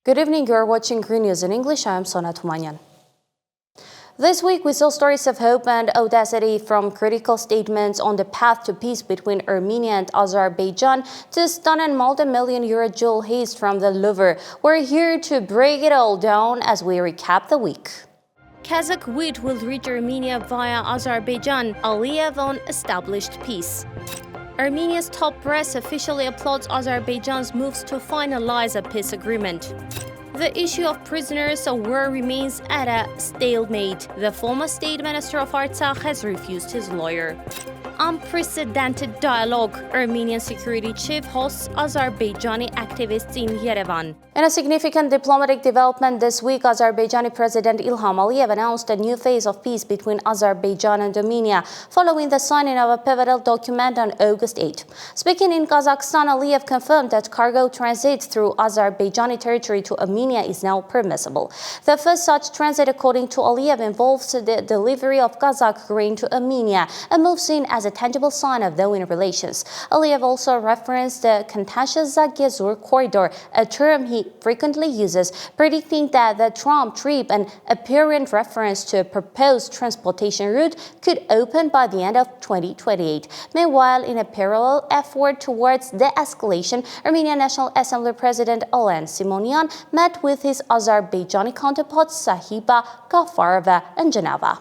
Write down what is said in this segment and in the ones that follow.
Good evening, you're watching Green News in English. I'm Sona Tumanyan. This week, we saw stories of hope and audacity, from critical statements on the path to peace between Armenia and Azerbaijan to stunning multi-million-euro jewel heist from the Louvre. We're here to break it all down as we recap the week. Kazakh wheat will reach Armenia via Azerbaijan. Aliyev on established peace. Armenia's top brass officially applauds Azerbaijan's moves to finalize a peace agreement. The issue of prisoners of war remains at a stalemate. The former state minister of Artsakh has refused his lawyer. Unprecedented dialogue. Armenian security chief hosts Azerbaijani activists in Yerevan. In a significant diplomatic development this week, Azerbaijani President Ilham Aliyev announced a new phase of peace between Azerbaijan and Armenia, following the signing of a pivotal document on August 8. Speaking in Kazakhstan, Aliyev confirmed that cargo transit through Azerbaijani territory to Armenia is now permissible. The first such transit, according to Aliyev, involves the delivery of Kazakh grain to Armenia, a move seen as a tangible sign of thawing relations. Aliyev also referenced the contentious Zagazur corridor, a term he frequently uses, predicting that the Trump trip, an apparent reference to a proposed transportation route, could open by the end of 2028. Meanwhile, in a parallel effort towards de-escalation, Armenian National Assembly President Alan Simonian met with his Azerbaijani counterparts Sahiba Gafarova in Geneva.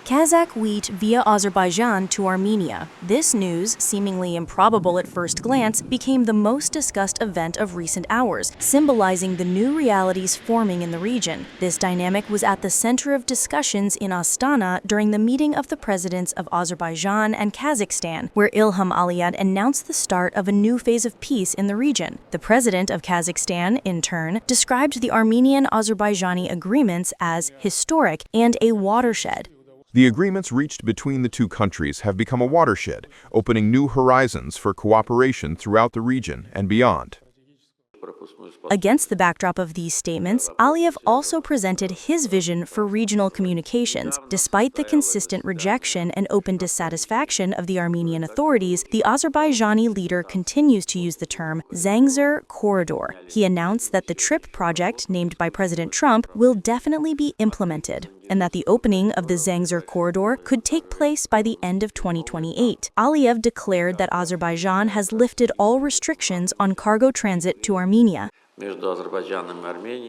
Kazakh wheat via Azerbaijan to Armenia. This news, seemingly improbable at first glance, became the most discussed event of recent hours, symbolizing the new realities forming in the region. This dynamic was at the center of discussions in Astana during the meeting of the presidents of Azerbaijan and Kazakhstan, where Ilham Aliyev announced the start of a new phase of peace in the region. The president of Kazakhstan, in turn, described the Armenian-Azerbaijani agreements as historic and a watershed. The agreements reached between the two countries have become a watershed, opening new horizons for cooperation throughout the region and beyond. Against the backdrop of these statements, Aliyev also presented his vision for regional communications. Despite the consistent rejection and open dissatisfaction of the Armenian authorities, the Azerbaijani leader continues to use the term Zangezur Corridor. He announced that the TRIP project, named by President Trump, will definitely be implemented, and that the opening of the Zangezur Corridor could take place by the end of 2028. Aliyev declared that Azerbaijan has lifted all restrictions on cargo transit to Armenia.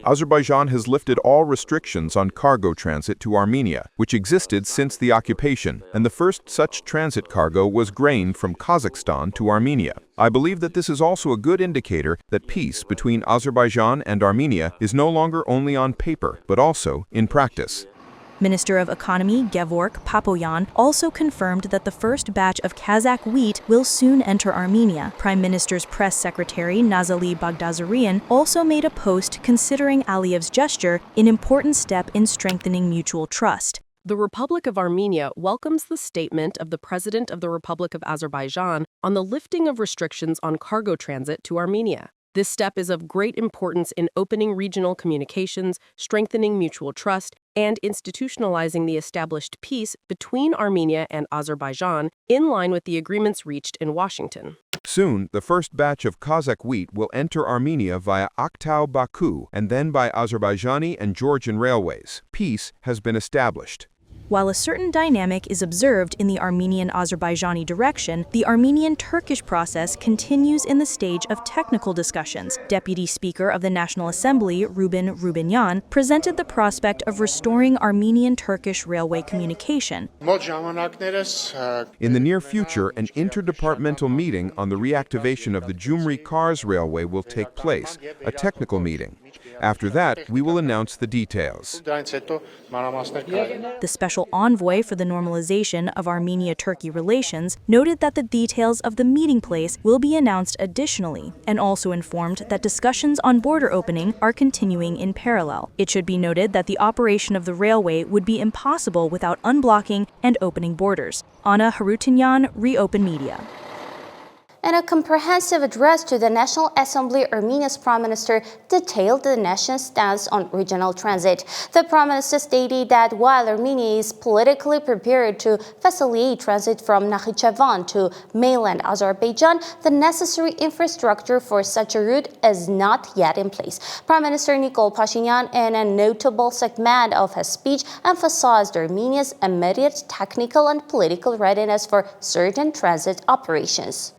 Azerbaijan has lifted all restrictions on cargo transit to Armenia, which existed since the occupation, and the first such transit cargo was grain from Kazakhstan to Armenia. I believe that this is also a good indicator that peace between Azerbaijan and Armenia is no longer only on paper, but also in practice. Minister of Economy Gevorg Papoyan also confirmed that the first batch of Kazakh wheat will soon enter Armenia. Prime Minister's press secretary Nazali Bagdasaryan also made a post considering Aliyev's gesture an important step in strengthening mutual trust. The Republic of Armenia welcomes the statement of the President of the Republic of Azerbaijan on the lifting of restrictions on cargo transit to Armenia. This step is of great importance in opening regional communications, strengthening mutual trust, and institutionalizing the established peace between Armenia and Azerbaijan, in line with the agreements reached in Washington. Soon, the first batch of Kazakh wheat will enter Armenia via Aktau-Baku and then by Azerbaijani and Georgian railways. Peace has been established. While a certain dynamic is observed in the Armenian-Azerbaijani direction, the Armenian-Turkish process continues in the stage of technical discussions. Deputy Speaker of the National Assembly, Ruben Rubinyan, presented the prospect of restoring Armenian-Turkish railway communication. In the near future, an interdepartmental meeting on the reactivation of the Gyumri Kars Railway will take place, a technical meeting. After that, we will announce the details. The special envoy for the normalization of Armenia-Turkey relations noted that the details of the meeting place will be announced additionally, and also informed that discussions on border opening are continuing in parallel. It should be noted that the operation of the railway would be impossible without unblocking and opening borders. Anna Harutinyan, ReOpen Media. In a comprehensive address to the National Assembly, Armenia's Prime Minister detailed the nation's stance on regional transit. The Prime Minister stated that while Armenia is politically prepared to facilitate transit from Nakhichevan to mainland Azerbaijan, the necessary infrastructure for such a route is not yet in place. Prime Minister Nikol Pashinyan, in a notable segment of his speech, emphasized Armenia's immediate technical and political readiness for certain transit operations.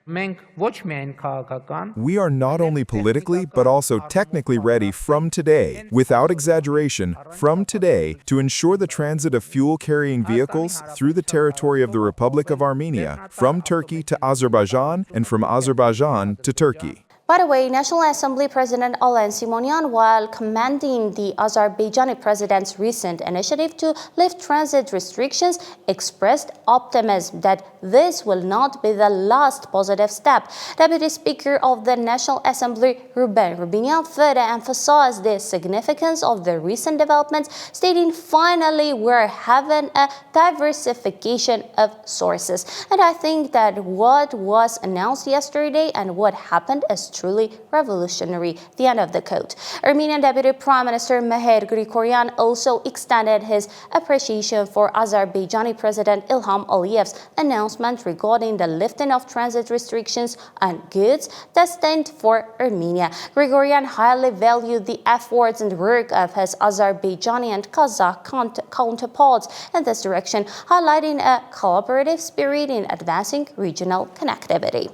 We are not only politically, but also technically ready from today, without exaggeration, from today, to ensure the transit of fuel-carrying vehicles through the territory of the Republic of Armenia, from Turkey to Azerbaijan, and from Azerbaijan to Turkey. By the way, National Assembly President Alen Simonyan, while commending the Azerbaijani president's recent initiative to lift transit restrictions, expressed optimism that this will not be the last positive step. Deputy Speaker of the National Assembly, Ruben Rubinian, further emphasized the significance of the recent developments, stating, "Finally, we're having a diversification of sources." And I think that what was announced yesterday and what happened is truly revolutionary. The end of the quote. Armenian Deputy Prime Minister Meher Grigoryan also extended his appreciation for Azerbaijani President Ilham Aliyev's announcement regarding the lifting of transit restrictions on goods destined for Armenia. Grigoryan highly valued the efforts and work of his Azerbaijani and Kazakh counterparts in this direction, highlighting a collaborative spirit in advancing regional connectivity.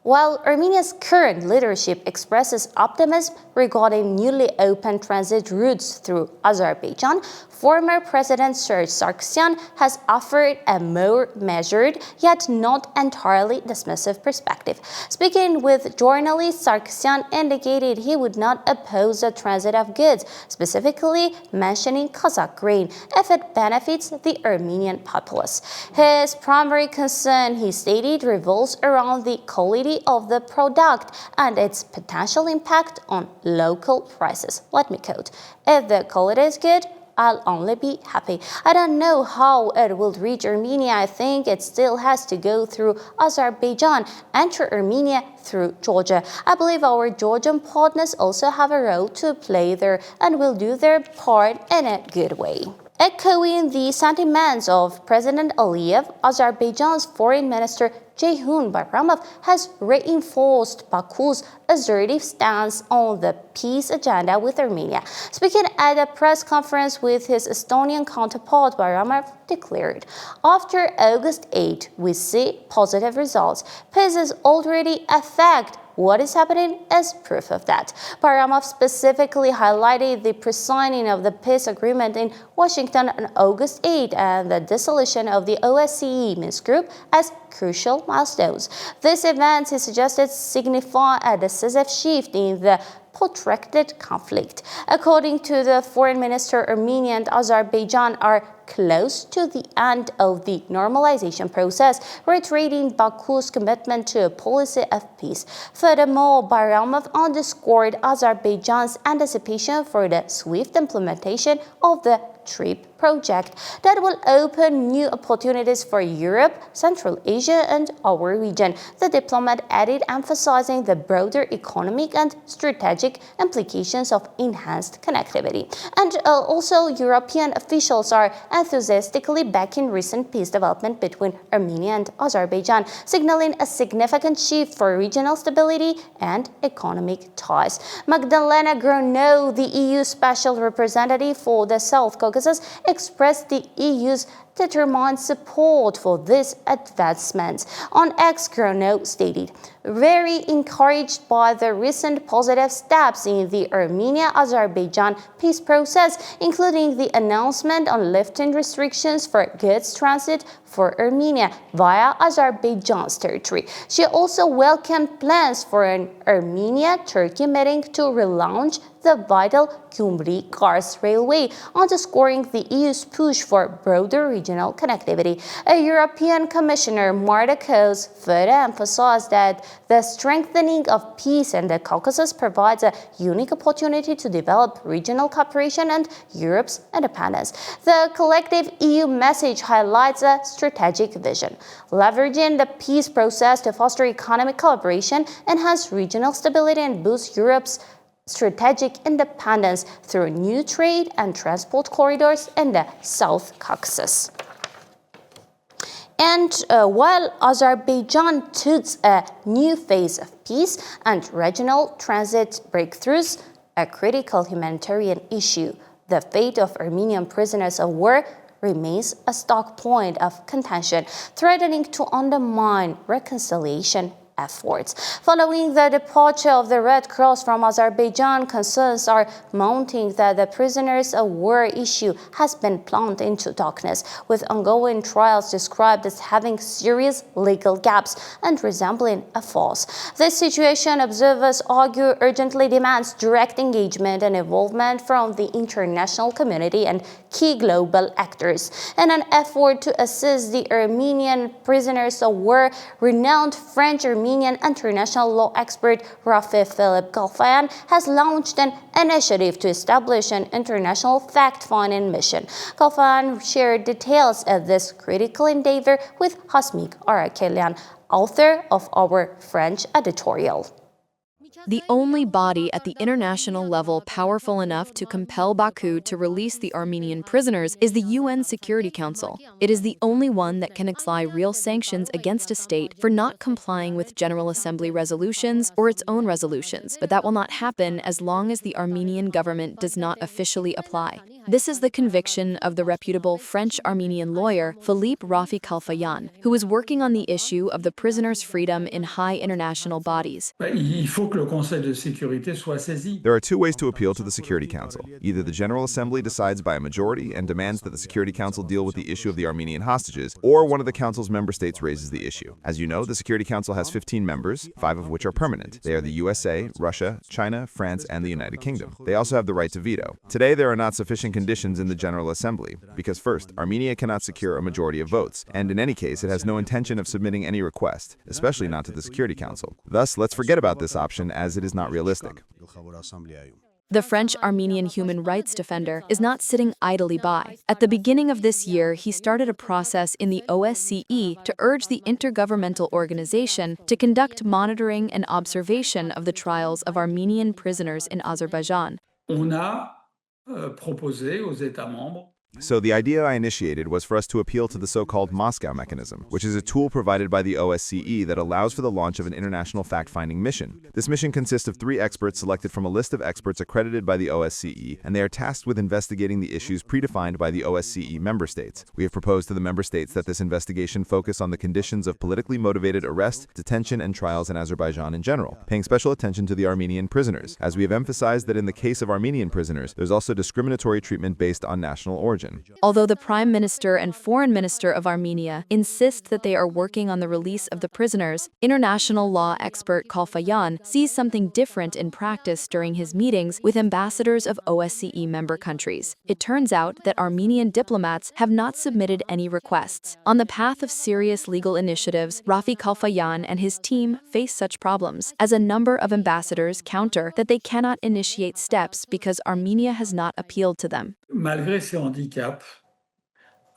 While Armenia's current leadership expresses optimism regarding newly opened transit routes through Azerbaijan, former President Serge Sargsyan has offered a more measured, yet not entirely dismissive perspective. Speaking with journalists, Sargsyan indicated he would not oppose the transit of goods, specifically mentioning Kazakh grain, if it benefits the Armenian populace. His primary concern, he stated, revolves around the quality of the product and its potential impact on local prices. Let me quote, "If the quality is good, I'll only be happy. I don't know how it will reach Armenia. I think it still has to go through Azerbaijan, enter Armenia through Georgia. I believe our Georgian partners also have a role to play there and will do their part in a good way." Echoing the sentiments of President Aliyev, Azerbaijan's Foreign Minister Ceyhun Bayramov has reinforced Baku's assertive stance on the peace agenda with Armenia. Speaking at a press conference with his Estonian counterpart, Bayramov declared, "After August 8, we see positive results. Peace is already a fact. What is happening is proof of that." Bayramov specifically highlighted the pre-signing of the peace agreement in Washington on August 8 and the dissolution of the OSCE Minsk Group as crucial milestones. These events, he suggested, signify a decisive shift in the protracted conflict. According to the foreign minister, Armenia and Azerbaijan are close to the end of the normalization process, reiterating Baku's commitment to a policy of peace. Furthermore, Bayramov underscored Azerbaijan's anticipation for the swift implementation of the TRIP project that will open new opportunities for Europe, Central Asia, and our region. The diplomat added, emphasizing the broader economic and strategic implications of enhanced connectivity. And also, European officials are enthusiastically backing recent peace development between Armenia and Azerbaijan, signaling a significant shift for regional stability and economic ties. Magdalena Grono, the EU Special Representative for the South Caucasus, expressed the EU's determined support for these advancements. On X, Grono stated, "Very encouraged by the recent positive steps in the Armenia-Azerbaijan peace process, including the announcement on lifting restrictions for goods transit for Armenia via Azerbaijan's territory." She also welcomed plans for an Armenia-Turkey meeting to relaunch the vital Gyumri-Kars railway, underscoring the EU's push for broader regional connectivity. A European Commissioner, Marta Koz, further emphasized that the strengthening of peace in the Caucasus provides a unique opportunity to develop regional cooperation and Europe's independence. The collective EU message highlights a strategic vision, leveraging the peace process to foster economic collaboration, enhance regional stability, and boost Europe's strategic independence through new trade and transport corridors in the South Caucasus. And while Azerbaijan touts a new phase of peace and regional transit breakthroughs, a critical humanitarian issue, the fate of Armenian prisoners of war, remains a stock point of contention, threatening to undermine reconciliation efforts. Following the departure of the Red Cross from Azerbaijan, concerns are mounting that the prisoners of war issue has been plunged into darkness, with ongoing trials described as having serious legal gaps and resembling a farce. This situation, observers argue, urgently demands direct engagement and involvement from the international community and key global actors. In an effort to assist the Armenian prisoners of war, renowned French-Armenian international law expert Rafi Philippe Galfayan has launched an initiative to establish an international fact-finding mission. Galfayan shared details of this critical endeavor with Hasmik Arakelian, author of our French editorial. The only body at the international level powerful enough to compel Baku to release the Armenian prisoners is the UN Security Council. It is the only one that can apply real sanctions against a state for not complying with General Assembly resolutions or its own resolutions, but that will not happen as long as the Armenian government does not officially apply. This is the conviction of the reputable French-Armenian lawyer Philippe Rafi Kalfayan, who is working on the issue of the prisoners' freedom in high international bodies. There are two ways to appeal to the Security Council. Either the General Assembly decides by a majority and demands that the Security Council deal with the issue of the Armenian hostages, or one of the Council's member states raises the issue. As you know, the Security Council has 15 members, 5 of which are permanent. They are the USA, Russia, China, France, and the United Kingdom. They also have the right to veto. Today, there are not sufficient conditions in the General Assembly, because first, Armenia cannot secure a majority of votes, and in any case, it has no intention of submitting any request, especially not to the Security Council. Thus, let's forget about this option as it is not realistic. The French-Armenian human rights defender is not sitting idly by. At the beginning of this year, he started a process in the OSCE to urge the intergovernmental organization to conduct monitoring and observation of the trials of Armenian prisoners in Azerbaijan. So the idea I initiated was for us to appeal to the so-called Moscow mechanism, which is a tool provided by the OSCE that allows for the launch of an international fact-finding mission. This mission consists of 3 experts selected from a list of experts accredited by the OSCE, and they are tasked with investigating the issues predefined by the OSCE member states. We have proposed to the member states that this investigation focus on the conditions of politically motivated arrest, detention, and trials in Azerbaijan in general, paying special attention to the Armenian prisoners, as we have emphasized that in the case of Armenian prisoners, there's also discriminatory treatment based on national origin. Although the Prime Minister and Foreign Minister of Armenia insist that they are working on the release of the prisoners, international law expert Kalfayan sees something different in practice during his meetings with ambassadors of OSCE member countries. It turns out that Armenian diplomats have not submitted any requests. On the path of serious legal initiatives, Rafi Kalfayan and his team face such problems, as a number of ambassadors counter that they cannot initiate steps because Armenia has not appealed to them.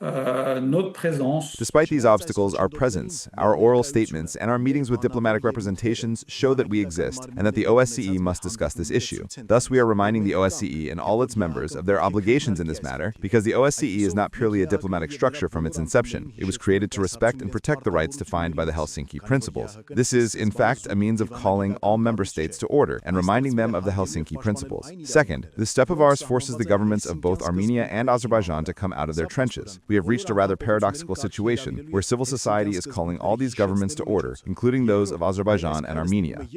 Despite these obstacles, our presence, our oral statements, and our meetings with diplomatic representations show that we exist and that the OSCE must discuss this issue. Thus, we are reminding the OSCE and all its members of their obligations in this matter, because the OSCE is not purely a diplomatic structure from its inception. It was created to respect and protect the rights defined by the Helsinki Principles. This is, in fact, a means of calling all member states to order and reminding them of the Helsinki Principles. Second, this step of ours forces the governments of both Armenia and Azerbaijan to come out of their trenches. We have reached a rather paradoxical situation where civil society is calling all these governments to order, including those of Azerbaijan and Armenia.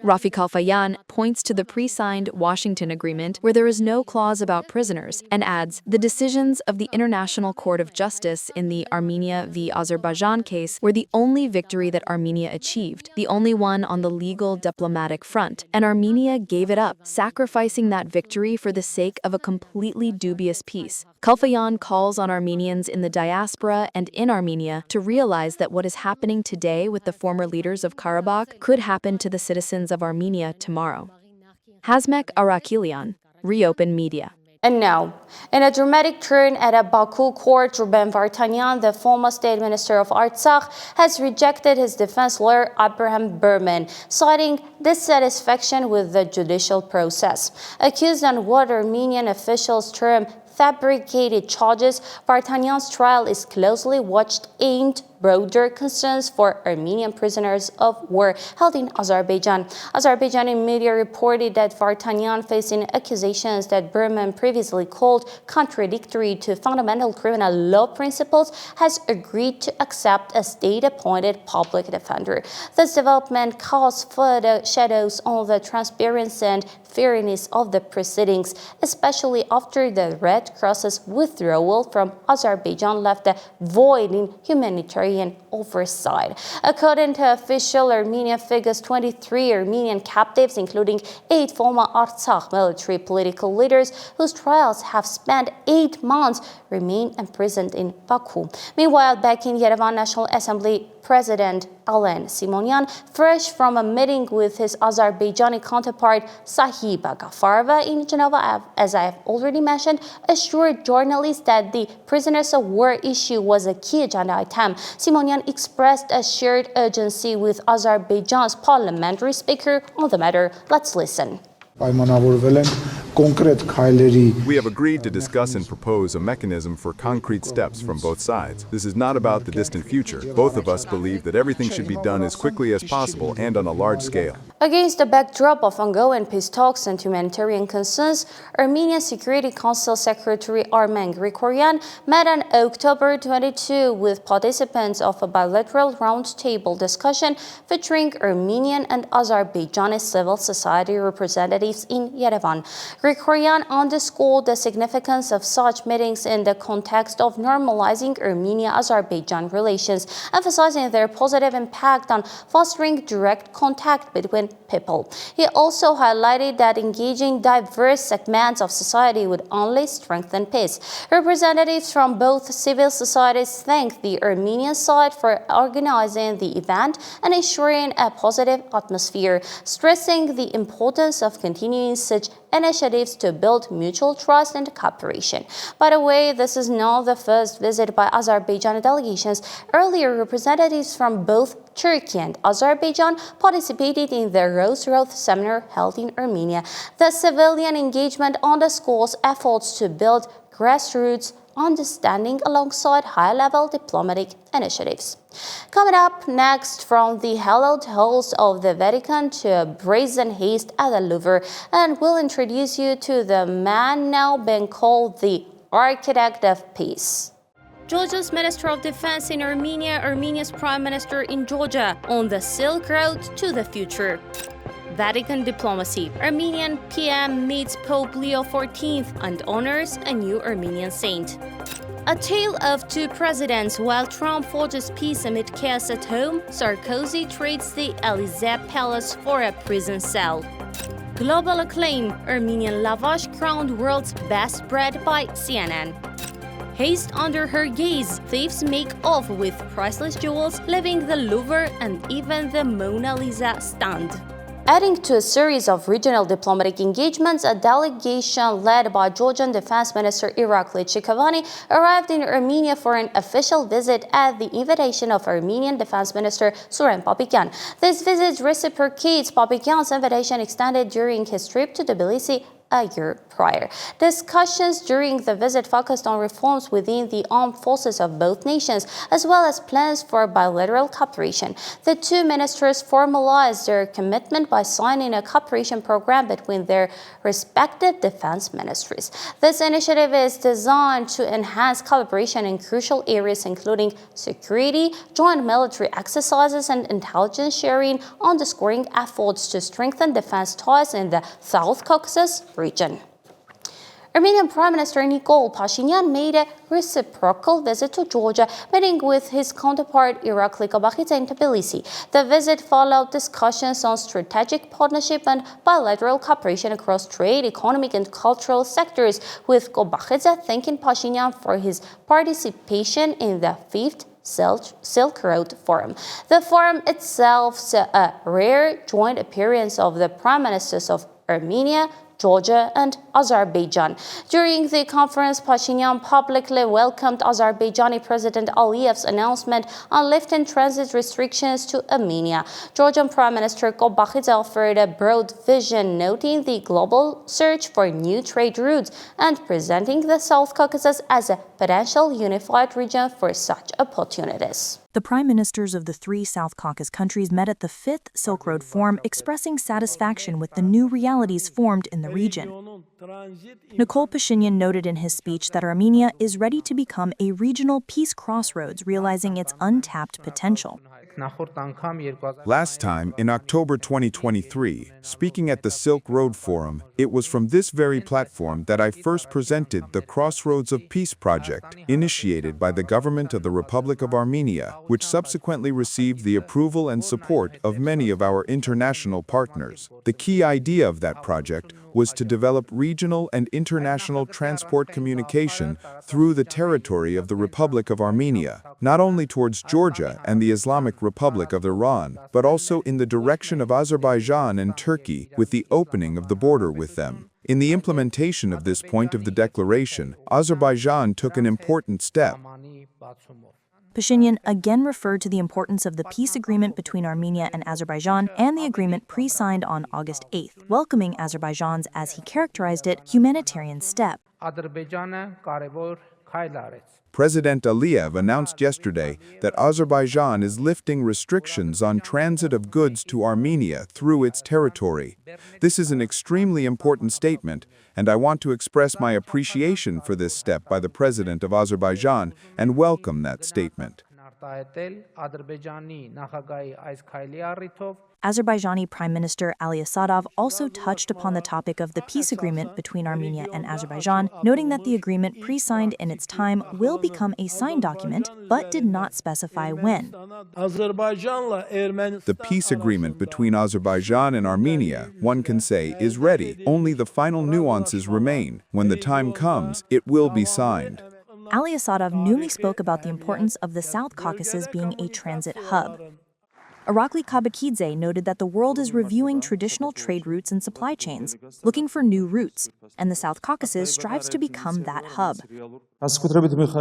Rafi Kalfayan points to the pre-signed Washington agreement where there is no clause about prisoners and adds, the decisions of the International Court of Justice in the Armenia v. Azerbaijan case were the only victory that Armenia achieved, the only one on the legal diplomatic front, and Armenia gave it up, sacrificing that victory for the sake of a completely dubious peace. Kalfayan calls on Armenians in the diaspora and in Armenia to realize that what is happening today with the former leaders of Karabakh could happen to the citizens of Armenia tomorrow. Hazmek Arakilian, ReOpen Media. And now, in a dramatic turn at a Baku court, Ruben Vartanyan, the former state minister of Artsakh, has rejected his defense lawyer Abraham Berman, citing dissatisfaction with the judicial process. Accused on what Armenian officials term fabricated charges, Vartanyan's trial is closely watched, aimed broader concerns for Armenian prisoners of war held in Azerbaijan. Azerbaijani media reported that Vartanyan, facing accusations that Berman previously called contradictory to fundamental criminal law principles, has agreed to accept a state-appointed public defender. This development casts further shadows on the transparency and fairness of the proceedings, especially after the Red Cross's withdrawal from Azerbaijan left a void in humanitarian oversight. According to official Armenian figures, 23 Armenian captives, including 8 former Artsakh military political leaders whose trials have spent 8 months, remain imprisoned in Baku. Meanwhile, back in Yerevan, National Assembly President Alen Simonyan, fresh from a meeting with his Azerbaijani counterpart Sahiba Gafarova in Geneva, as I have already mentioned, assured journalists that the prisoners of war issue was a key agenda item. Simonyan expressed a shared urgency with Azerbaijan's parliamentary speaker on the matter. Let's listen. We have agreed to discuss and propose a mechanism for concrete steps from both sides. This is not about the distant future. Both of us believe that everything should be done as quickly as possible and on a large scale. Against the backdrop of ongoing peace talks and humanitarian concerns, Armenian Security Council Secretary Armen Grigoryan met on October 22 with participants of a bilateral roundtable discussion featuring Armenian and Azerbaijani civil society representatives in Yerevan. Grigoryan underscored the significance of such meetings in the context of normalizing Armenia-Azerbaijan relations, emphasizing their positive impact on fostering direct contact between people. He also highlighted that engaging diverse segments of society would only strengthen peace. Representatives from both civil societies thanked the Armenian side for organizing the event and ensuring a positive atmosphere, stressing the importance of continuing such initiatives to build mutual trust and cooperation. By the way, this is not the first visit by Azerbaijani delegations. Earlier, representatives from both Turkey and Azerbaijan participated in the Rose Road seminar held in Armenia. The civilian engagement underscores efforts to build grassroots understanding alongside high-level diplomatic initiatives. Coming up next, from the hallowed halls of the Vatican to a brazen haste at the Louvre, and we'll introduce you to the man now being called the architect of peace. Georgia's Minister of Defense in Armenia, Armenia's Prime Minister in Georgia, on the Silk Road to the future. Vatican diplomacy. Armenian PM meets Pope Leo XIV and honors a new Armenian saint. A tale of two presidents. While Trump forges peace amid chaos at home, Sarkozy trades the Elysee Palace for a prison cell. Global acclaim. Armenian lavash crowned world's best bread by CNN. Haste under her gaze. Thieves make off with priceless jewels, leaving the Louvre and even the Mona Lisa stunned. Adding to a series of regional diplomatic engagements, a delegation led by Georgian Defense Minister Irakli Chikavani arrived in Armenia for an official visit at the invitation of Armenian Defense Minister Suren Papikyan. This visit reciprocates Papikyan's invitation extended during his trip to Tbilisi a year prior. Discussions during the visit focused on reforms within the armed forces of both nations, as well as plans for bilateral cooperation. The two ministers formalized their commitment by signing a cooperation program between their respective defense ministries. This initiative is designed to enhance collaboration in crucial areas including security, joint military exercises, and intelligence sharing, underscoring efforts to strengthen defense ties in the South Caucasus region. Armenian Prime Minister Nikol Pashinyan made a reciprocal visit to Georgia, meeting with his counterpart Irakli Kobakhidze in Tbilisi. The visit followed discussions on strategic partnership and bilateral cooperation across trade, economic, and cultural sectors, with Kobakhidze thanking Pashinyan for his participation in the 5th Silk Road Forum. The forum itself saw a rare joint appearance of the prime ministers of Armenia, Georgia, and Azerbaijan. During the conference, Pashinyan publicly welcomed Azerbaijani President Aliyev's announcement on lifting transit restrictions to Armenia. Georgian Prime Minister Kobakhidze offered a broad vision, noting the global search for new trade routes and presenting the South Caucasus as a potential unified region for such opportunities. The prime ministers of the three South Caucasus countries met at the 5th Silk Road Forum, expressing satisfaction with the new realities formed in the region. Nikol Pashinyan noted in his speech that Armenia is ready to become a regional peace crossroads, realizing its untapped potential. Last time, in October 2023, speaking at the Silk Road Forum, it was from this very platform that I first presented the Crossroads of Peace project, initiated by the government of the Republic of Armenia, which subsequently received the approval and support of many of our international partners. The key idea of that project was to develop regional and international transport communication through the territory of the Republic of Armenia, not only towards Georgia and the Islamic Republic of Iran, but also in the direction of Azerbaijan and Turkey, with the opening of the border with them. In the implementation of this point of the declaration, Azerbaijan took an important step. Pashinyan again referred to the importance of the peace agreement between Armenia and Azerbaijan and the agreement pre-signed on August 8th, welcoming Azerbaijan's, as he characterized it, humanitarian step. President Aliyev announced yesterday that Azerbaijan is lifting restrictions on transit of goods to Armenia through its territory. This is an extremely important statement, and I want to express my appreciation for this step by the President of Azerbaijan and welcome that statement. Azerbaijani Prime Minister Ali Asadov also touched upon the topic of the peace agreement between Armenia and Azerbaijan, noting that the agreement pre-signed in its time will become a signed document, but did not specify when. The peace agreement between Azerbaijan and Armenia, one can say, is ready. Only the final nuances remain. When the time comes, it will be signed. Ali Asadov newly spoke about the importance of the South Caucasus being a transit hub. Irakli Kobakhidze noted that the world is reviewing traditional trade routes and supply chains, looking for new routes, and the South Caucasus strives to become that hub.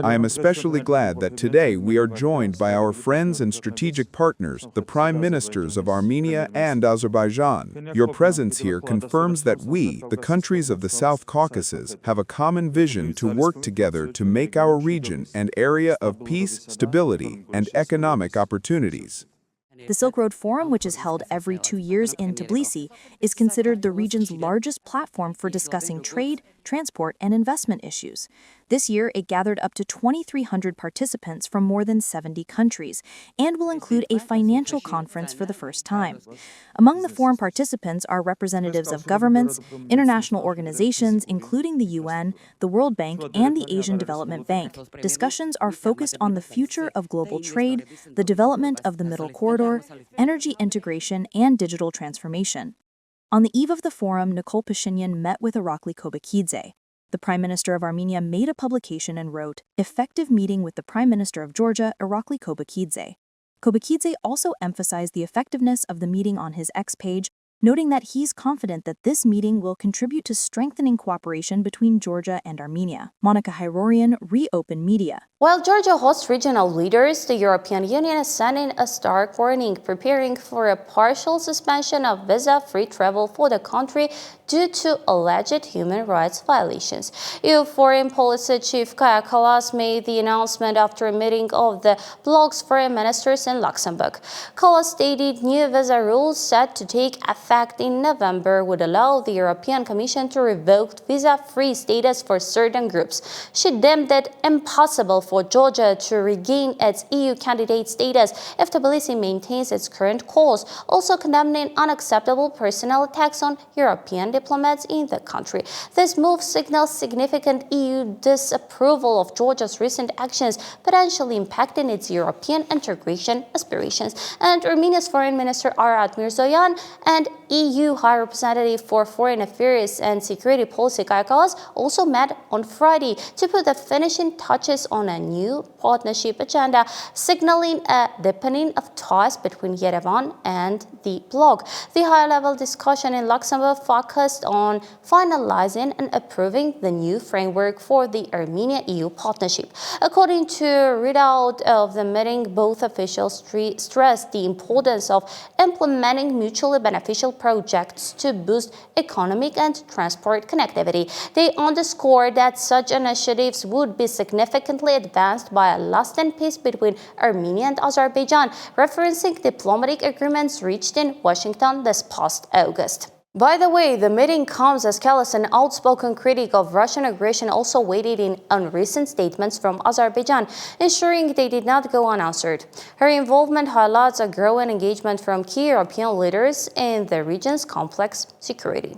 I am especially glad that today we are joined by our friends and strategic partners, the prime ministers of Armenia and Azerbaijan. Your presence here confirms that we, the countries of the South Caucasus, have a common vision to work together to make our region an area of peace, stability, and economic opportunities. The Silk Road Forum, which is held every 2 years in Tbilisi, is considered the region's largest platform for discussing trade, transport, and investment issues. This year, it gathered up to 2,300 participants from more than 70 countries and will include a financial conference for the first time. Among the forum participants are representatives of governments, international organizations, including the UN, the World Bank, and the Asian Development Bank. Discussions are focused on the future of global trade, the development of the Middle Corridor, energy integration, and digital transformation. On the eve of the forum, Nikol Pashinyan met with Irakli Kobakhidze. The Prime Minister of Armenia made a publication and wrote, "Effective meeting with the Prime Minister of Georgia, Irakli Kobakhidze." Kobakhidze also emphasized the effectiveness of the meeting on his X page, noting that he's confident that this meeting will contribute to strengthening cooperation between Georgia and Armenia. Monica Hyrorian, ReOpen Media. While Georgia hosts regional leaders, the European Union is sending a stark warning, preparing for a partial suspension of visa-free travel for the country due to alleged human rights violations. EU Foreign Policy Chief Kaja Kallas made the announcement after a meeting of the bloc's foreign ministers in Luxembourg. Kallas stated new visa rules set to take effect in November would allow the European Commission to revoke visa-free status for certain groups. She deemed it impossible for Georgia to regain its EU candidate status if Tbilisi maintains its current course, also condemning unacceptable personnel attacks on European diplomats in the country. This move signals significant EU disapproval of Georgia's recent actions, potentially impacting its European integration aspirations. And Armenia's Foreign Minister Arat Mirzoyan and EU High Representative for Foreign Affairs and Security Policy Kaja Kallas also met on Friday to put the finishing touches on a new partnership agenda, signaling a deepening of ties between Yerevan and the bloc. The high-level discussion in Luxembourg focused on finalizing and approving the new framework for the Armenia-EU partnership. According to a readout of the meeting, both officials stressed the importance of implementing mutually beneficial projects to boost economic and transport connectivity. They underscored that such initiatives would be significantly advanced by a lasting peace between Armenia and Azerbaijan, referencing diplomatic agreements reached in Washington this past August. By the way, the meeting comes as Kallas, an outspoken critic of Russian aggression, also weighed in on recent statements from Azerbaijan, ensuring they did not go unanswered. Her involvement highlights a growing engagement from key European leaders in the region's complex security.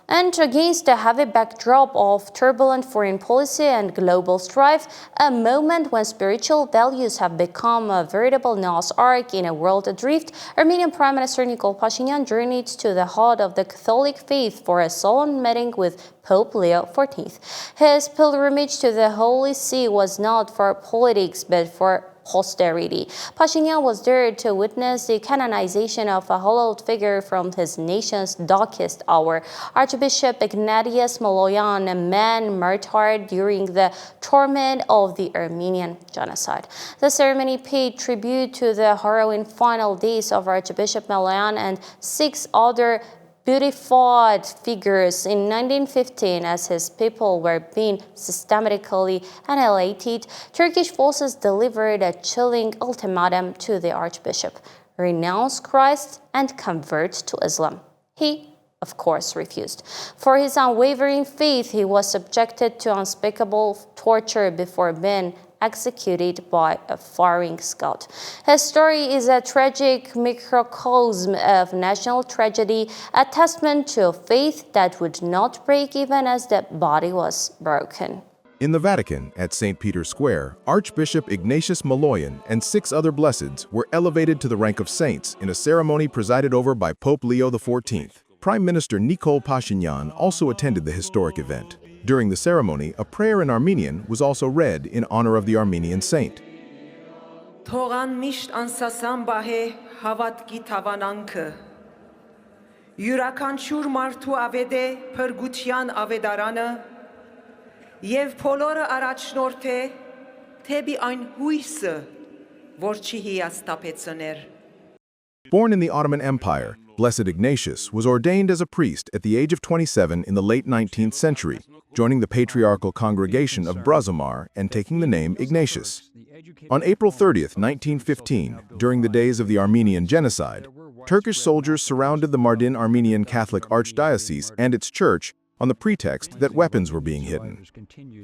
And against a heavy backdrop of turbulent foreign policy and global strife, a moment when spiritual values have become a veritable Noah's Ark in a world adrift, Armenian Prime Minister Nikol Pashinyan journeyed to the heart of the Catholic faith for a solemn meeting with Pope Leo XIV. His pilgrimage to the Holy See was not for politics, but for posterity. Pashinyan was there to witness the canonization of a hallowed figure from his nation's darkest hour, Archbishop Ignatius Maloyan, a man martyred during the torment of the Armenian genocide. The ceremony paid tribute to the harrowing final days of Archbishop Maloyan and 6 other beatified figures in 1915 as his people were being systematically annihilated. Turkish forces delivered a chilling ultimatum to the archbishop: renounce Christ and convert to Islam. He, of course, refused. For his unwavering faith, he was subjected to unspeakable torture before being executed by a firing squad. His story is a tragic microcosm of national tragedy, a testament to a faith that would not break even as the body was broken. In the Vatican, at St. Peter's Square, Archbishop Ignatius Maloyan and 6 other blesseds were elevated to the rank of saints in a ceremony presided over by Pope Leo XIV. Prime Minister Nikol Pashinyan also attended the historic event. During the ceremony, a prayer in Armenian was also read in honor of the Armenian saint. Թողան միշտ անսասան բահե հավատքի թավանանքը յուրաքանչյուր մարդու ավեդե փրկության ավետարանը եւ բոլորը առաջնորդ է թեպի այն հույսը որ չի հիասթափեցներ. Born in the Ottoman Empire, Blessed Ignatius was ordained as a priest at the age of 27 in the late 19th century, joining the patriarchal congregation of Brazomar and taking the name Ignatius. On April 30th, 1915, during the days of the Armenian genocide, Turkish soldiers surrounded the Mardin Armenian Catholic Archdiocese and its church on the pretext that weapons were being hidden.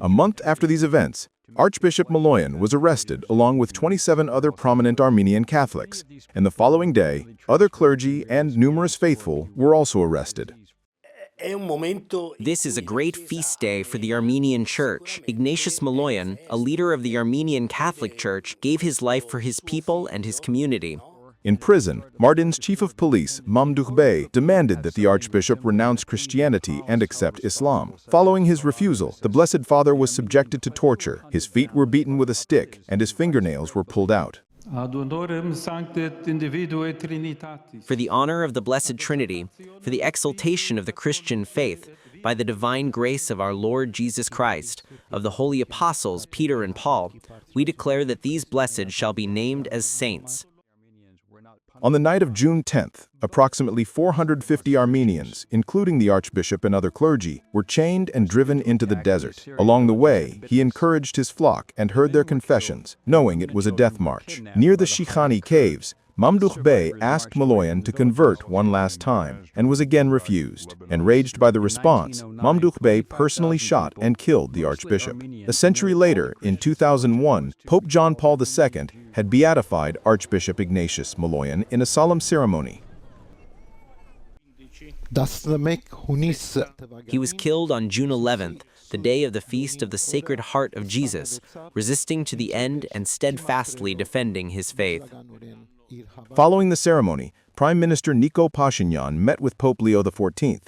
A month after these events, Archbishop Maloyan was arrested along with 27 other prominent Armenian Catholics, and the following day, other clergy and numerous faithful were also arrested. This is a great feast day for the Armenian Church. Ignatius Maloyan, a leader of the Armenian Catholic Church, gave his life for his people and his community. In prison, Mardin's chief of police, Mamdouh Bey, demanded that the archbishop renounce Christianity and accept Islam. Following his refusal, the Blessed Father was subjected to torture. His feet were beaten with a stick, and his fingernails were pulled out. Ad honorem sancti individuae Trinitatis. For the honor of the Blessed Trinity, for the exaltation of the Christian faith, by the divine grace of our Lord Jesus Christ, of the holy apostles Peter and Paul, we declare that these blessed shall be named as saints. On the night of June 10th, approximately 450 Armenians, including the archbishop and other clergy, were chained and driven into the desert. Along the way, he encouraged his flock and heard their confessions, knowing it was a death march. Near the Shikhani caves, Mamdouh Bey asked Maloyan to convert one last time and was again refused. Enraged by the response, Mamdouh Bey personally shot and killed the archbishop. A century later, in 2001, Pope John Paul II had beatified Archbishop Ignatius Maloyan in a solemn ceremony. He was killed on June 11th, the day of the feast of the Sacred Heart of Jesus, resisting to the end and steadfastly defending his faith. Following the ceremony, Prime Minister Nikol Pashinyan met with Pope Leo XIV.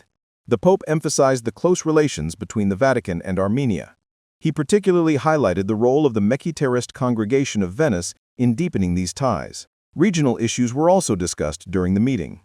The Pope emphasized the close relations between the Vatican and Armenia. He particularly highlighted the role of the Mekhi-Terist Congregation of Venice in deepening these ties. Regional issues were also discussed during the meeting.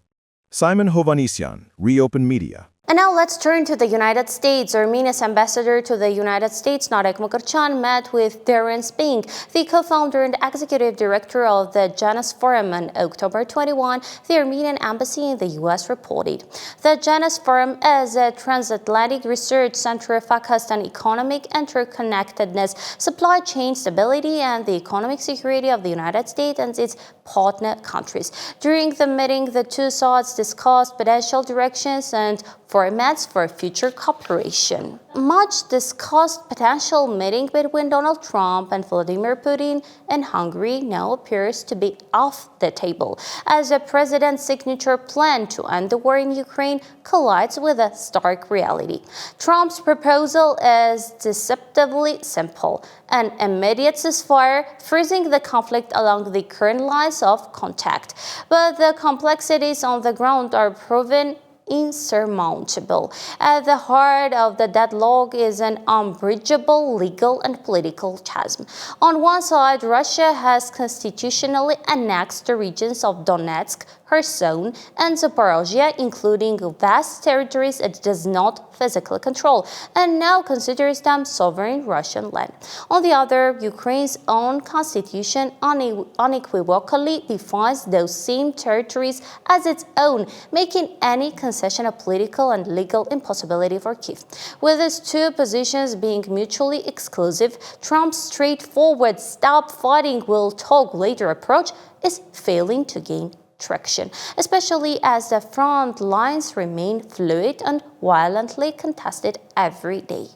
Simon Hovanesyan, ReOpen Media. And now let's turn to the United States. Armenia's ambassador to the United States, Narek Mukherjee, met with Darren Spink, the co-founder and executive director of the Janus Forum, on October 21, the Armenian embassy in the U.S. reported. The Janus Forum is a transatlantic research center focused on economic interconnectedness, supply chain stability, and the economic security of the United States and its partner countries. During the meeting, the two sides discussed potential directions and formats for future cooperation. Much discussed potential meeting between Donald Trump and Vladimir Putin in Hungary now appears to be off the table, as the president's signature plan to end the war in Ukraine collides with a stark reality. Trump's proposal is deceptively simple: an immediate ceasefire, freezing the conflict along the current lines of contact. But the complexities on the ground are proven insurmountable. At the heart of the deadlock is an unbridgeable legal and political chasm. On one side, Russia has constitutionally annexed the regions of Donetsk, Kherson, and Zaporozhye, including vast territories it does not physically control, and now considers them sovereign Russian land. On the other, Ukraine's own constitution unequivocally defines those same territories as its own, making any concession a political and legal impossibility for Kyiv. With these two positions being mutually exclusive, Trump's straightforward "stop fighting, we'll talk later" approach is failing to gain traction, especially as the front lines remain fluid and violently contested every day.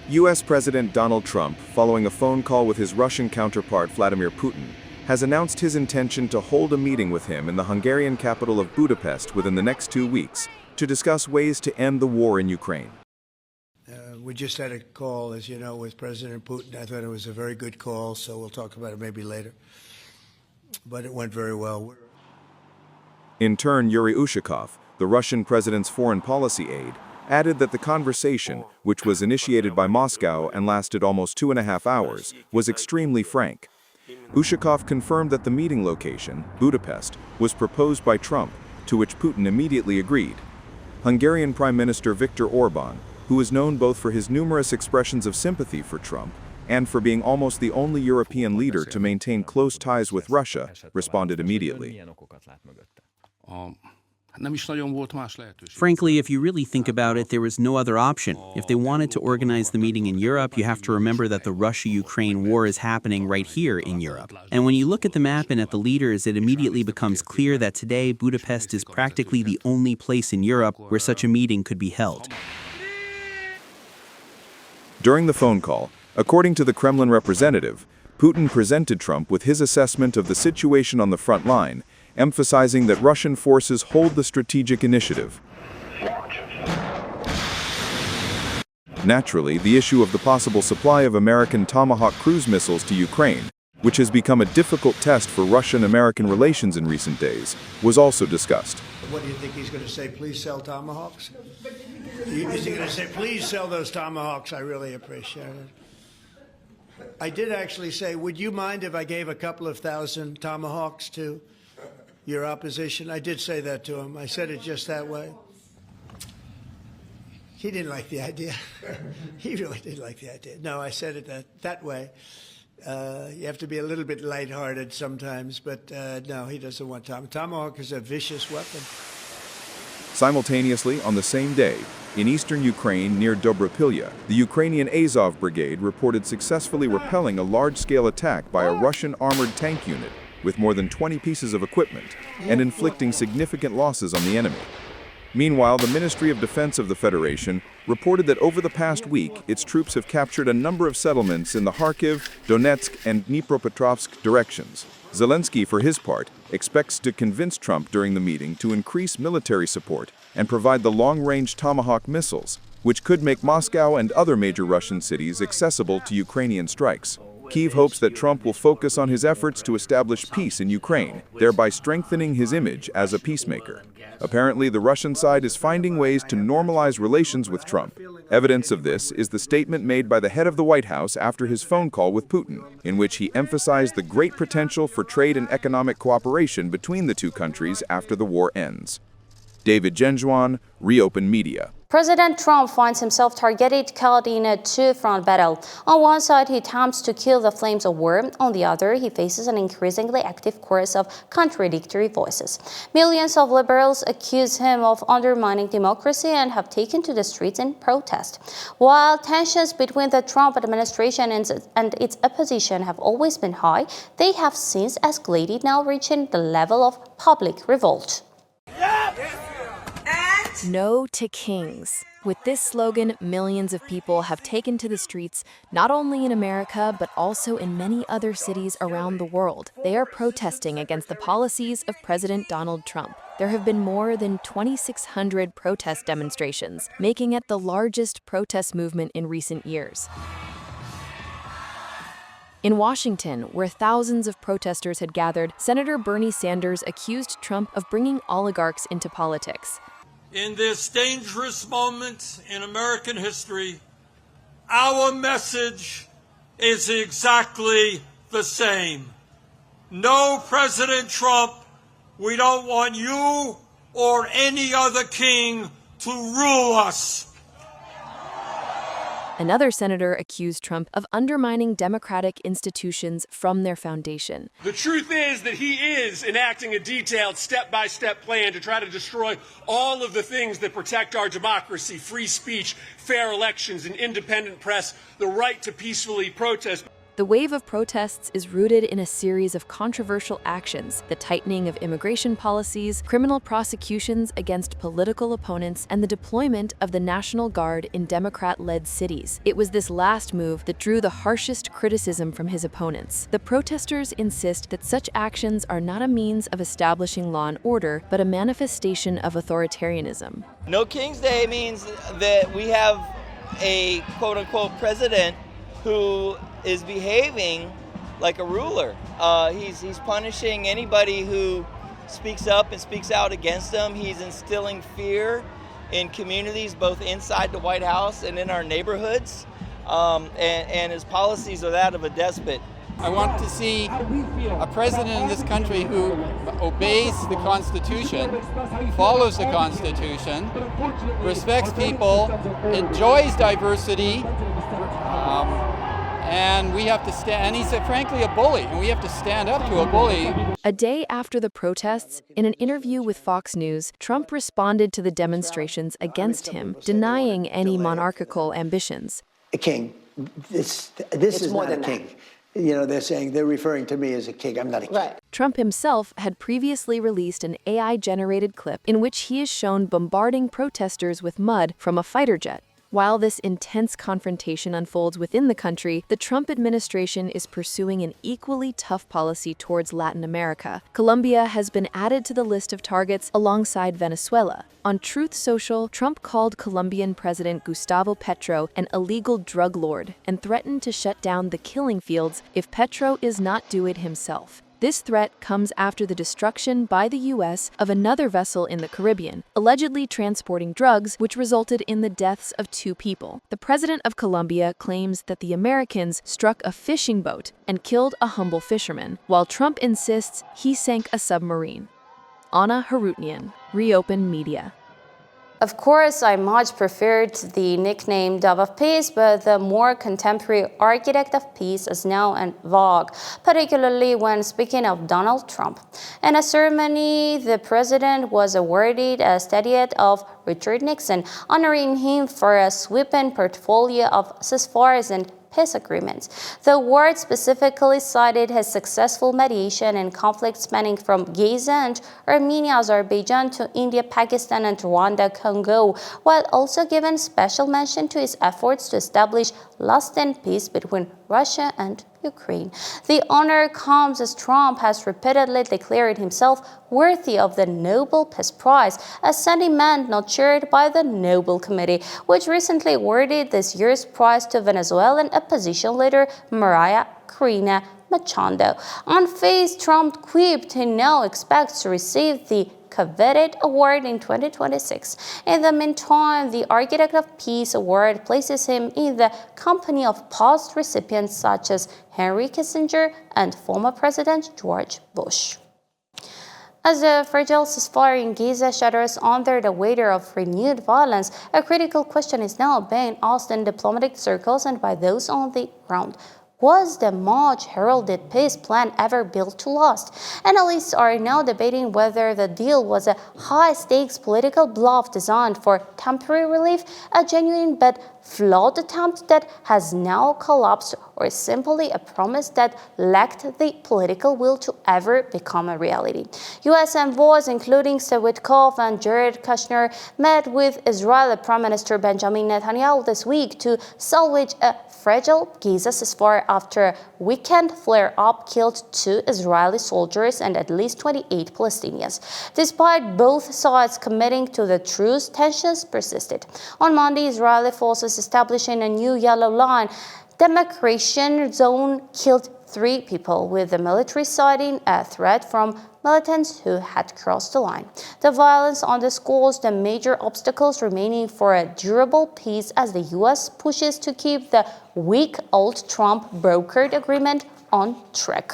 U.S. President Donald Trump, following a phone call with his Russian counterpart Vladimir Putin, has announced his intention to hold a meeting with him in the Hungarian capital of Budapest within the next 2 weeks to discuss ways to end the war in Ukraine. We just had a call, as you know, with President Putin. I thought it was a very good call, so we'll talk about it maybe later. But it went very well. In turn, Yuri Ushakov, the Russian president's foreign policy aide, added that the conversation, which was initiated by Moscow and lasted almost 2.5 hours, was extremely frank. Ushakov confirmed that the meeting location, Budapest, was proposed by Trump, to which Putin immediately agreed. Hungarian Prime Minister Viktor Orban, who is known both for his numerous expressions of sympathy for Trump and for being almost the only European leader to maintain close ties with Russia, responded immediately. Frankly, if you really think about it, there was no other option. If they wanted to organize the meeting in Europe, you have to remember that the Russia-Ukraine war is happening right here in Europe. And when you look at the map and at the leaders, it immediately becomes clear that today Budapest is practically the only place in Europe where such a meeting could be held. During the phone call, according to the Kremlin representative, Putin presented Trump with his assessment of the situation on the front line, emphasizing that Russian forces hold the strategic initiative. Naturally, the issue of the possible supply of American Tomahawk cruise missiles to Ukraine, which has become a difficult test for Russian-American relations in recent days, was also discussed. What do you think he's going to say? Please sell Tomahawks? Is he going to say, please sell those Tomahawks? I really appreciate it. I did actually say, would you mind if I gave a couple of thousand tomahawks to your opposition? I did say that to him. I said it just that way. He didn't like the idea. He really didn't like the idea. No, I said it that way. You have to be a little bit lighthearted sometimes, but no, he doesn't want tomahawk is a vicious weapon. Simultaneously, on the same day, in eastern Ukraine near Dobropilya, the Ukrainian Azov Brigade reported successfully repelling a large-scale attack by a Russian armored tank unit with more than 20 pieces of equipment and inflicting significant losses on the enemy. Meanwhile, the Ministry of Defense of the Federation reported that over the past week, its troops have captured a number of settlements in the Kharkiv, Donetsk, and Dnipropetrovsk directions. Zelensky, for his part, expects to convince Trump during the meeting to increase military support and provide the long-range Tomahawk missiles, which could make Moscow and other major Russian cities accessible to Ukrainian strikes. Kyiv hopes that Trump will focus on his efforts to establish peace in Ukraine, thereby strengthening his image as a peacemaker. Apparently, the Russian side is finding ways to normalize relations with Trump. Evidence of this is the statement made by the head of the White House after his phone call with Putin, in which he emphasized the great potential for trade and economic cooperation between the two countries after the war ends. David Genjuan, ReOpen Media. President Trump finds himself targeted caught in a two-front battle. On one side, he attempts to kill the flames of war. On the other, he faces an increasingly active chorus of contradictory voices. Millions of liberals accuse him of undermining democracy and have taken to the streets in protest. While tensions between the Trump administration and its opposition have always been high, they have since escalated, now reaching the level of public revolt. No to kings. With this slogan, millions of people have taken to the streets, not only in America, but also in many other cities around the world. They are protesting against the policies of President Donald Trump. There have been more than 2,600 protest demonstrations, making it the largest protest movement in recent years. In Washington, where thousands of protesters had gathered, Senator Bernie Sanders accused Trump of bringing oligarchs into politics. In this dangerous moment in American history, our message is exactly the same. No, President Trump, we don't want you or any other king to rule us. Another senator accused Trump of undermining democratic institutions from their foundation. The truth is that he is enacting a detailed step-by-step plan to try to destroy all of the things that protect our democracy: free speech, fair elections, an independent press, the right to peacefully protest. The wave of protests is rooted in a series of controversial actions: the tightening of immigration policies, criminal prosecutions against political opponents, and the deployment of the National Guard in Democrat-led cities. It was this last move that drew the harshest criticism from his opponents. The protesters insist that such actions are not a means of establishing law and order, but a manifestation of authoritarianism. No King's Day means that we have a quote-unquote president who is behaving like a ruler. He's punishing anybody who speaks up and speaks out against him. He's instilling fear in communities, both inside the White House and in our neighborhoods. And his policies are that of a despot. I want to see a president in this country who obeys the Constitution, follows the Constitution, respects people, enjoys diversity, and we have to stand, and he's frankly a bully, and we have to stand up to a bully. A day after the protests, in an interview with Fox News, Trump responded to the demonstrations against him, denying any monarchical ambitions. A king. This is not a king. You know, they're referring to me as a king. I'm not a king. Right. Trump himself had previously released an AI-generated clip in which he is shown bombarding protesters with mud from a fighter jet. While this intense confrontation unfolds within the country, the Trump administration is pursuing an equally tough policy towards Latin America. Colombia has been added to the list of targets alongside Venezuela. On Truth Social, Trump called Colombian President Gustavo Petro an illegal drug lord and threatened to shut down the killing fields if Petro is not do it himself. This threat comes after the destruction by the U.S. of another vessel in the Caribbean, allegedly transporting drugs, which resulted in the deaths of 2 people. The president of Colombia claims that the Americans struck a fishing boat and killed a humble fisherman, while Trump insists he sank a submarine. Anna Harutnian, ReOpen Media. Of course, I much preferred the nickname Dove of Peace, but the more contemporary architect of peace is now in vogue, particularly when speaking of Donald Trump. In a ceremony, the president was awarded a statuette of Richard Nixon, honoring him for a sweeping portfolio of ceasefires and peace agreements. The award specifically cited his successful mediation in conflicts spanning from Gaza and Armenia, Azerbaijan to India, Pakistan, and Rwanda, Congo, while also giving special mention to his efforts to establish lasting peace between Russia and Ukraine. The honor comes as Trump has repeatedly declared himself worthy of the Nobel Peace Prize, a sentiment not shared by the Nobel Committee, which recently awarded this year's prize to Venezuelan opposition leader Maria Corina Machado. On face, Trump quipped he now expects to receive the coveted award in 2026. In the meantime, the Architect of Peace Award places him in the company of past recipients such as Henry Kissinger and former President George Bush. As the fragile ceasefire in Gaza shudders under the weight of renewed violence, a critical question is now being asked in diplomatic circles and by those on the ground. Was the much heralded peace plan ever built to last? Analysts are now debating whether the deal was a high-stakes political bluff designed for temporary relief, a genuine but flawed attempt that has now collapsed, or simply a promise that lacked the political will to ever become a reality. U.S. envoys, including Steve Witkoff and Jared Kushner, met with Israeli Prime Minister Benjamin Netanyahu this week to salvage a fragile Gaza ceasefire after a weekend flare-up killed 2 Israeli soldiers and at least 28 Palestinians. Despite both sides committing to the truce, tensions persisted. On Monday, Israeli forces establishing a new yellow line demarcation zone killed 3 people, with the military citing a threat from militants who had crossed the line. The violence underscores the major obstacles remaining for a durable peace as the U.S. pushes to keep the week-old Trump-brokered agreement on track.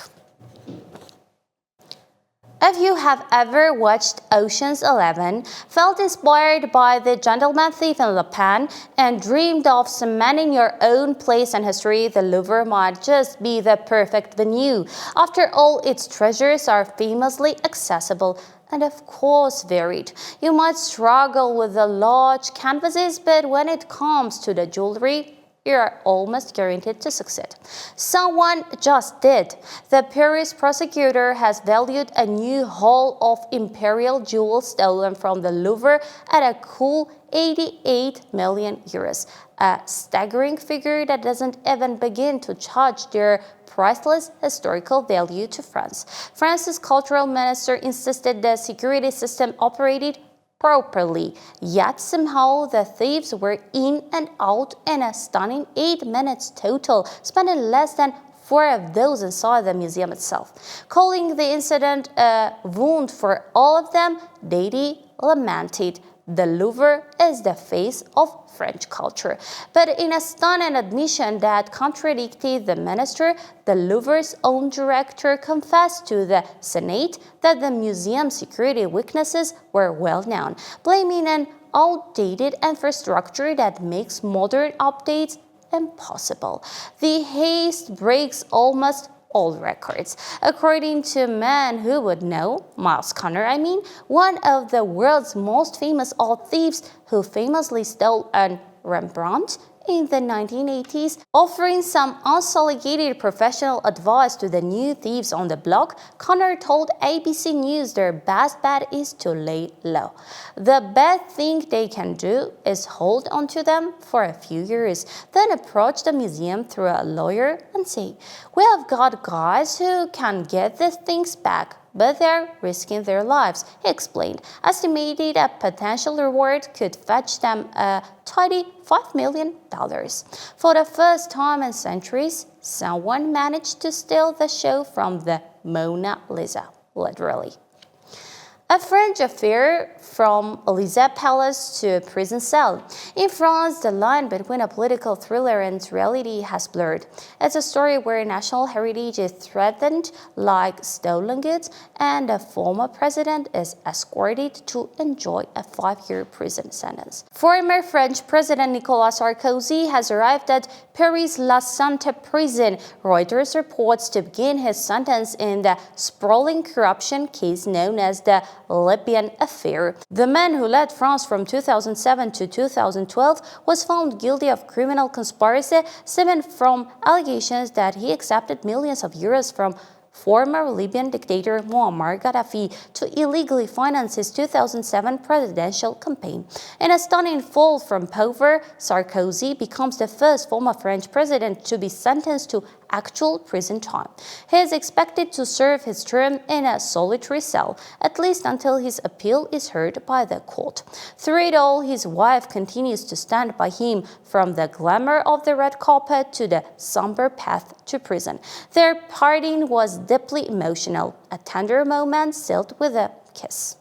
If you have ever watched Ocean's 11, felt inspired by The Gentleman Thief in Le Pen, and dreamed of cementing your own place in history, the Louvre might just be the perfect venue. After all, its treasures are famously accessible and of course varied. You might struggle with the large canvases, but when it comes to the jewelry, you are almost guaranteed to succeed. Someone just did. The Paris prosecutor has valued a new haul of imperial jewels stolen from the Louvre at a cool 88 million euros, a staggering figure that doesn't even begin to judge their priceless historical value to France. France's cultural minister insisted the security system operated properly, yet somehow the thieves were in and out in a stunning 8 minutes total, spending less than 4 of those inside the museum itself. Calling the incident a wound for all of them, Dady lamented, "The Louvre is the face of French culture." But in a stunning admission that contradicted the minister, the Louvre's own director confessed to the Senate that the museum's security weaknesses were well known, blaming an outdated infrastructure that makes modern updates impossible. The haste breaks almost all records. According to a man who would know, Miles Connor, one of the world's most famous art thieves who famously stole a Rembrandt in the 1980s, offering some unsolicited professional advice to the new thieves on the block, Connor told ABC News their best bet is to lay low. The best thing they can do is hold onto them for a few years, then approach the museum through a lawyer and say, "We have got guys who can get these things back, but they're risking their lives," he explained, estimated a potential reward could fetch them a tidy $5 million. For the first time in centuries, someone managed to steal the show from the Mona Lisa, literally. A French affair from Élysée Palace to a prison cell. In France, the line between a political thriller and reality has blurred. It's a story where national heritage is threatened like stolen goods, and a former president is escorted to enjoy a 5-year prison sentence. Former French President Nicolas Sarkozy has arrived at Paris' La Santé prison. Reuters reports to begin his sentence in the sprawling corruption case known as the Recipient affair. The man who led France from 2007 to 2012 was found guilty of criminal conspiracy stemming from allegations that he accepted millions of euros from former Libyan dictator Muammar Gaddafi to illegally finance his 2007 presidential campaign. In a stunning fall from power, Sarkozy becomes the first former French president to be sentenced to actual prison time. He is expected to serve his term in a solitary cell, at least until his appeal is heard by the court. Through it all, his wife continues to stand by him from the glamour of the red carpet to the somber path to prison. Their parting was deeply emotional, a tender moment sealed with a kiss.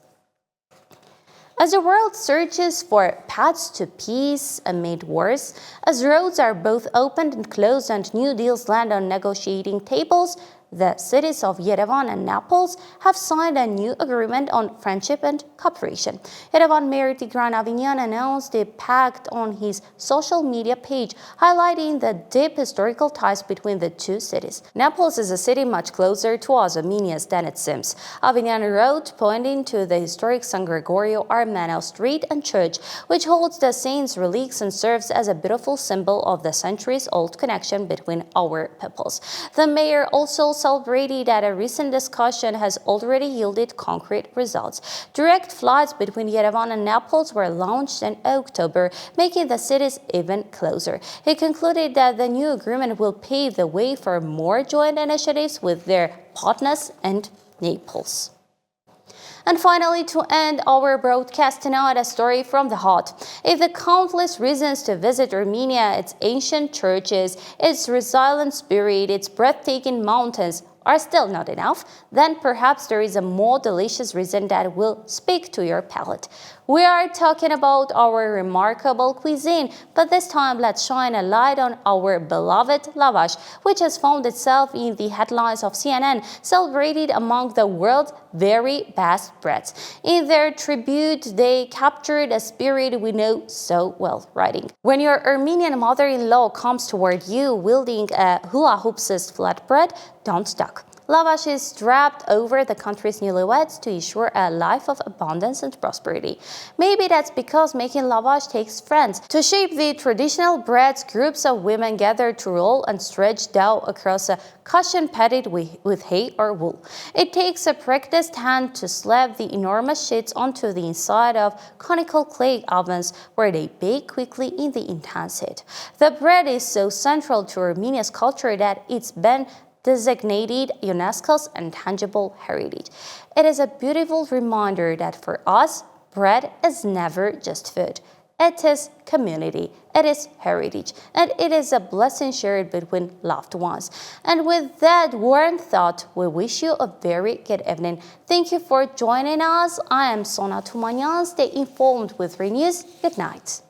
As the world searches for paths to peace amid wars, as roads are both opened and closed and new deals land on negotiating tables, the cities of Yerevan and Naples have signed a new agreement on friendship and cooperation. Yerevan Mayor Tigran Avinian announced the pact on his social media page, highlighting the deep historical ties between the two cities. Naples is a city much closer to us Armenians than it seems. Avinian wrote, pointing to the historic San Gregorio Armeno street and church, which holds the saints' relics and serves as a beautiful symbol of the centuries-old connection between our peoples. The mayor also celebrated that a recent discussion has already yielded concrete results. Direct flights between Yerevan and Naples were launched in October, making the cities even closer. He concluded that the new agreement will pave the way for more joint initiatives with their partners in Naples. And finally, to end our broadcast tonight, a story from the heart. If the countless reasons to visit Armenia, its ancient churches, its resilient spirit, its breathtaking mountains are still not enough, then perhaps there is a more delicious reason that will speak to your palate. We are talking about our remarkable cuisine, but this time let's shine a light on our beloved lavash, which has found itself in the headlines of CNN, celebrated among the world's very best breads. In their tribute, they captured a spirit we know so well, writing, "When your Armenian mother-in-law comes toward you wielding a hula hoop-sized flatbread, don't duck." Lavash is draped over the country's newlyweds to ensure a life of abundance and prosperity. Maybe that's because making lavash takes friends. To shape the traditional breads, groups of women gather to roll and stretch dough across a cushion padded with hay or wool. It takes a practiced hand to slap the enormous sheets onto the inside of conical clay ovens, where they bake quickly in the intense heat. The bread is so central to Armenia's culture that it's been designated UNESCO's intangible heritage. It is a beautiful reminder that for us, bread is never just food. It is community, it is heritage, and it is a blessing shared between loved ones. And with that warm thought, we wish you a very good evening. Thank you for joining us. I am Sona Tumanyan. Stay informed with ReNews. Good night.